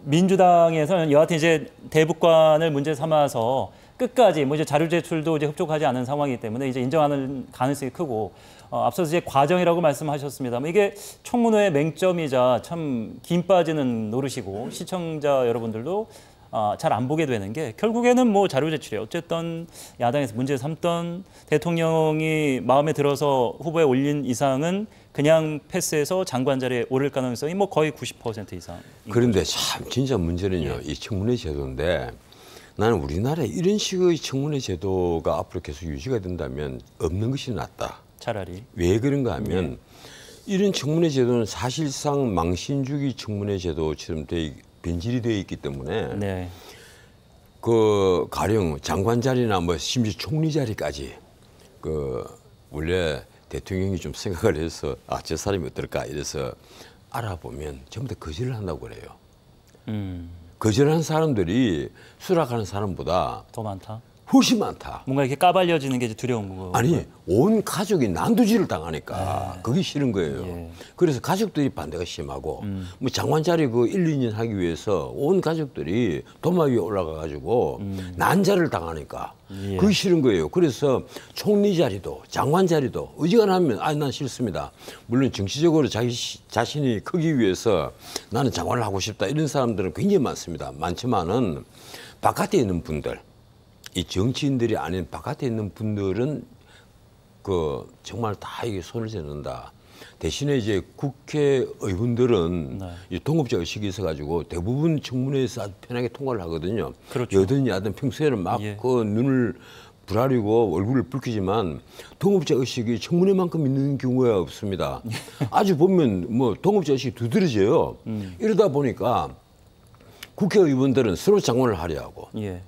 민주당에서는 여하튼 이제 대북관을 문제 삼아서 끝까지 뭐 이제 자료 제출도 이제 흡족하지 않은 상황이기 때문에 이제 인정하는 가능성이 크고 앞서서 이제 과정이라고 말씀하셨습니다만 이게 청문회의 맹점이자 참 김 빠지는 노릇이고 시청자 여러분들도 잘 안 보게 되는 게 결국에는 뭐 자료 제출이 어쨌든 야당에서 문제 삼던 대통령이 마음에 들어서 후보에 올린 이상은 그냥 패스해서 장관 자리에 오를 가능성이 뭐 거의 90% 이상. 그런데 참 진짜 문제는요. 이 청문회 제도인데 나는 우리나라에 이런 식의 청문회 제도가 앞으로 계속 유지가 된다면 없는 것이 낫다. 차라리. 왜 그런가 하면 이런 청문회 제도는 사실상 망신주기 청문회 제도처럼 변질이 되어 있기 때문에 네. 그 가령 장관 자리나 뭐 심지어 총리 자리까지 그 원래 대통령이 좀 생각을 해서 저 사람이 어떨까 이래서 알아보면 전부 다 거절을 한다고 그래요. 거절한 사람들이 수락하는 사람보다 더 많다. 훨씬 많다. 뭔가 이렇게 까발려지는 게 이제 두려운 거고. 아니 온 가족이 난도질을 당하니까 그게 싫은 거예요. 예. 그래서 가족들이 반대가 심하고 뭐 장관 자리 그 1, 2년 하기 위해서 온 가족들이 도마 위에 올라가 가지고 난자를 당하니까 예. 그게 싫은 거예요. 그래서 총리 자리도 장관 자리도 어지간하면 난 싫습니다. 물론 정치적으로 자신이 크기 위해서 나는 장관을 하고 싶다 이런 사람들은 굉장히 많습니다. 많지만은 바깥에 있는 분들 이 정치인들이 아닌 바깥에 있는 분들은 그 정말 다 이게 손을 대는다. 대신에 이제 국회의원들은 이 동업자 의식이 있어가지고 대부분 청문회에서 아주 편하게 통과를 하거든요. 그렇죠. 여든 야든 평소에는 막 그 눈을 부라리고 얼굴을 붉히지만 동업자 의식이 청문회만큼 있는 경우가 없습니다. 아주 보면 뭐 동업자 의식이 두드러져요. 이러다 보니까 국회의원들은 서로 장관을 하려 하고. 예.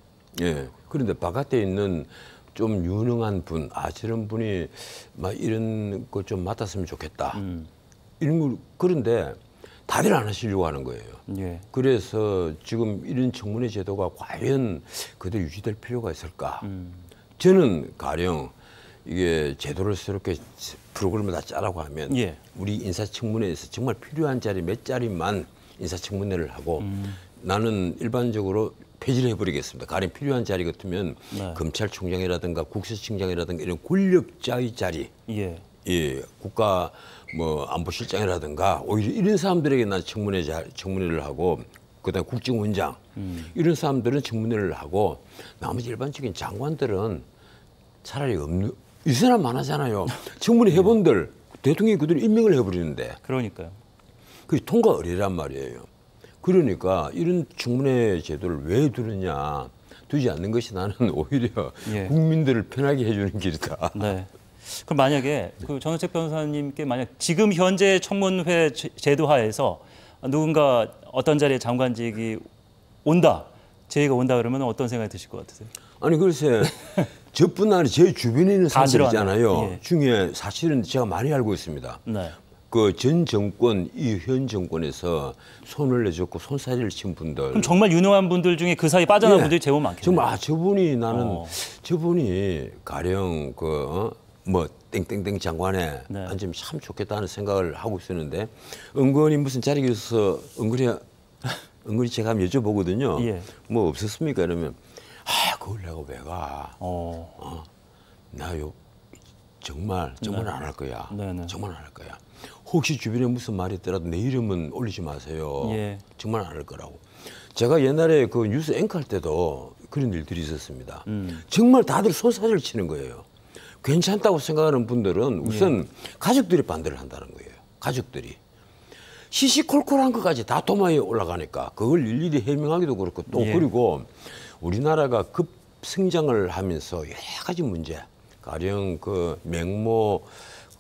그런데 바깥에 있는 좀 유능한 분, 저런 분이 막 이런 거 좀 맡았으면 좋겠다. 이런 걸 그런데 다들 안 하시려고 하는 거예요. 예. 그래서 지금 이런 청문회 제도가 과연 그대로 유지될 필요가 있을까? 저는 가령 이게 제도를 새롭게 프로그램을 다 짜라고 하면 우리 인사청문회에서 정말 필요한 자리 몇 자리만 인사청문회를 하고 나는 일반적으로 폐지를 해버리겠습니다. 가령 필요한 자리 같으면 검찰총장이라든가 국세청장이라든가 이런 권력자의 자리, 국가 뭐 안보실장이라든가 오히려 이런 사람들에게 난 청문회를 하고 그다음 국정원장 이런 사람들은 청문회를 하고 나머지 일반적인 장관들은 차라리 없는 이 사람 많아잖아요. 청문회 해본들 대통령이 그대로 임명을 해버리는데. 그러니까요. 그게 통과 의례란 말이에요. 그러니까 이런 청문회 제도를 왜 두느냐, 두지 않는 것이 나는 오히려 국민들을 편하게 해주는 길이다. 네. 그럼 만약에 그 전원책 변호사님께 만약 지금 현재 청문회 제도 하에서 누군가 어떤 자리에 장관직이 온다, 제의가 온다 그러면 어떤 생각이 드실 것 같으세요? 아니 글쎄, 저뿐 아니라 제 주변에 있는 사람들 있잖아요. 예. 중에 사실은 제가 많이 알고 있습니다. 네. 그 전 정권, 이 현 정권에서 손을 내줬고 손사래를 친 분들. 그럼 정말 유능한 분들 중에 그 사이 빠져나온 분들이 제법 많겠네요. 정말 저분이 나는 저분이 가령 뭐 땡땡땡 장관에 앉으면 참 좋겠다는 생각을 하고 있었는데 은근히 무슨 자리에 있어서 은근히 제가 한번 여쭤보거든요. 뭐 없었습니까? 이러면 그걸 내가 왜 가? 나요 정말 안 할 거야. 정말 안 할 거야. 혹시 주변에 무슨 말이 있더라도 내 이름은 올리지 마세요. 정말 안 할 거라고. 제가 옛날에 그 뉴스 앵커 할 때도 그런 일들이 있었습니다. 정말 다들 손사래를 치는 거예요. 괜찮다고 생각하는 분들은 우선 가족들이 반대를 한다는 거예요. 가족들이. 시시콜콜한 것까지 다 도마에 올라가니까 그걸 일일이 해명하기도 그렇고 또 그리고 우리나라가 급성장을 하면서 여러 가지 문제. 가령 그 맹모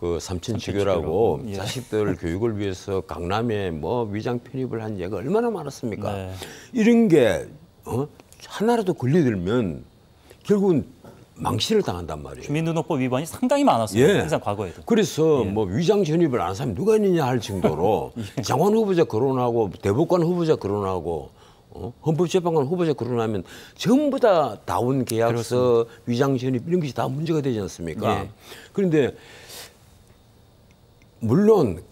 그 삼천지교라고 자식들 교육을 위해서 강남에 뭐 위장 편입을 한 예가 얼마나 많았습니까? 이런 게 하나라도 걸려들면 결국은 망신을 당한단 말이에요. 주민등록법 위반이 상당히 많았어요. 항상 과거에도. 그래서 뭐 위장 전입을 안 한 사람이 누가 있느냐 할 정도로 장관 후보자 거론하고 대법관 후보자 거론하고 헌법재판관 후보자 거론하면 전부 다 다운 계약서, 위장 전입 이런 것이 다 문제가 되지 않습니까? 그런데 물론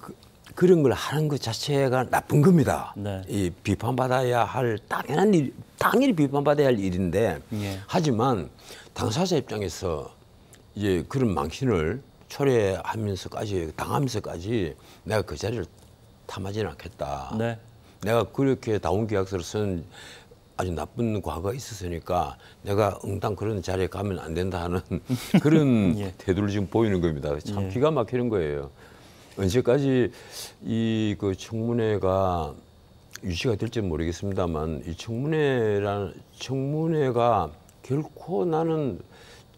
그런 걸 하는 것 자체가 나쁜 겁니다. 네. 이 비판받아야 할 당연한 일, 당연히 비판받아야 할 일인데 예. 하지만 당사자 입장에서 이제 그런 망신을 초래하면서까지 당하면서까지 내가 그 자리를 탐하지는 않겠다. 네. 내가 그렇게 다운계약서를 쓴 아주 나쁜 과거가 있었으니까 내가 응당 그런 자리에 가면 안 된다 하는 그런 예. 태도를 지금 보이는 겁니다. 참 예. 기가 막히는 거예요. 언제까지 이 그 청문회가 유지가 될지 모르겠습니다만 이 청문회가 결코 나는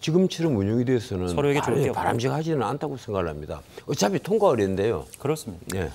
지금처럼 운영이 돼서는 서로에게 좋을 게 없다. 바람직하지는 않다고 생각을 합니다. 어차피 통과를 했는데요. 그렇습니다. 예.